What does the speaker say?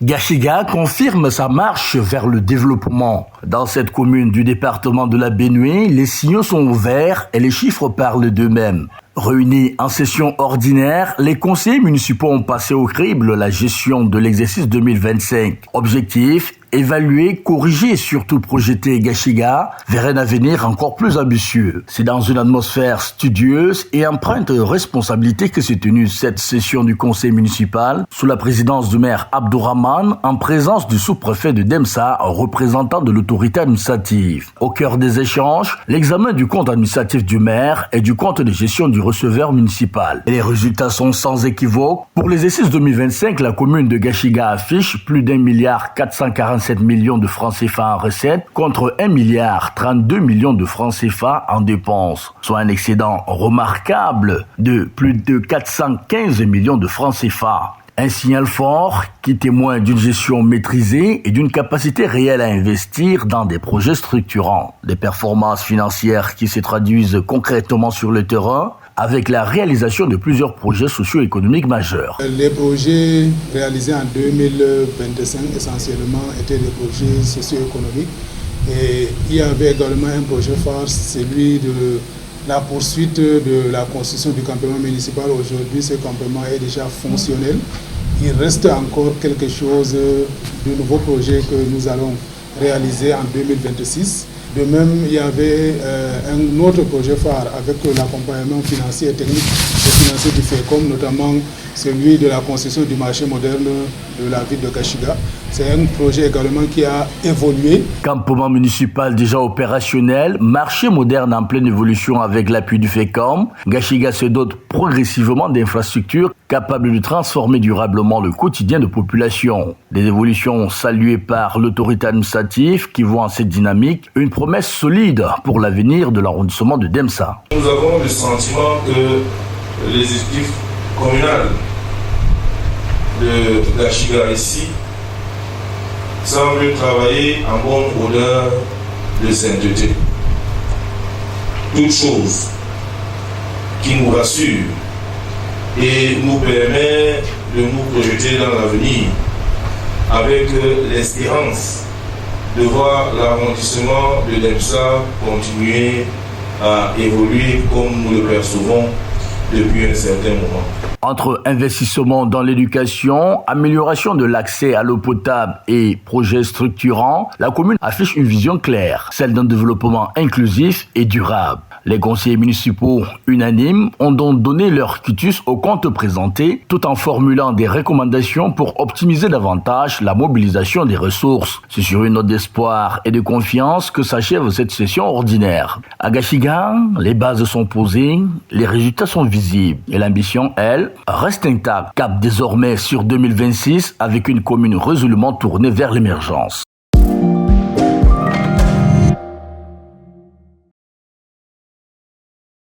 Gashiga confirme sa marche vers le développement. Dans cette commune du département de la Benue, les signaux sont ouverts et les chiffres parlent d'eux-mêmes. Réunis en session ordinaire, les conseillers municipaux ont passé au crible la gestion de l'exercice 2025. Objectif, évaluer, corriger et surtout projeter Gashiga vers un avenir encore plus ambitieux. C'est dans une atmosphère studieuse et empreinte de responsabilité que s'est tenue cette session du conseil municipal sous la présidence du maire Abdourahmane en présence du sous-préfet de Demsa, représentant de l'autorité administrative. Au cœur des échanges, l'examen du compte administratif du maire et du compte de gestion du receveur municipal. Et les résultats sont sans équivoque. Pour l'exercice 2025, la commune de Gashiga affiche plus d'1,447 milliard de francs CFA en recettes contre 1,32 milliard de francs CFA en dépenses, soit un excédent remarquable de plus de 415 millions de francs CFA. Un signal fort qui témoigne d'une gestion maîtrisée et d'une capacité réelle à investir dans des projets structurants. Des performances financières qui se traduisent concrètement sur le terrain avec la réalisation de plusieurs projets socio-économiques majeurs. Les projets réalisés en 2025 essentiellement étaient des projets socio-économiques et il y avait également un projet phare, celui de la poursuite de la construction du campement municipal. Aujourd'hui, ce campement est déjà fonctionnel. Il reste encore quelque chose de nouveaux projets que nous allons réaliser en 2026. De même, il y avait un autre projet phare avec l'accompagnement financier et technique et financier du FECOM, notamment celui de la construction du marché moderne de la ville de Gashiga. C'est un projet également qui a évolué. Campement municipal déjà opérationnel, marché moderne en pleine évolution avec l'appui du FECOM, Gashiga se dote progressivement d'infrastructures capables de transformer durablement le quotidien de population. Des évolutions saluées par l'autorité administrative qui voit en cette dynamique une promesse solide pour l'avenir de l'arrondissement de Demsa. Nous avons le sentiment que les équipes communales de Gashiga ici semblent travailler en bonne odeur de sainteté. Toute chose qui nous rassure et nous permet de nous projeter dans l'avenir avec l'espérance de voir l'arrondissement de Demsa continuer à évoluer comme nous le percevons depuis un certain moment. Entre investissement dans l'éducation, amélioration de l'accès à l'eau potable et projets structurants, la commune affiche une vision claire, celle d'un développement inclusif et durable. Les conseillers municipaux unanimes ont donc donné leur quitus au compte présenté, tout en formulant des recommandations pour optimiser davantage la mobilisation des ressources. C'est sur une note d'espoir et de confiance que s'achève cette session ordinaire. À Gashiga, les bases sont posées, les résultats sont visibles et l'ambition, elle, reste intacte. Cap désormais sur 2026 avec une commune résolument tournée vers l'émergence.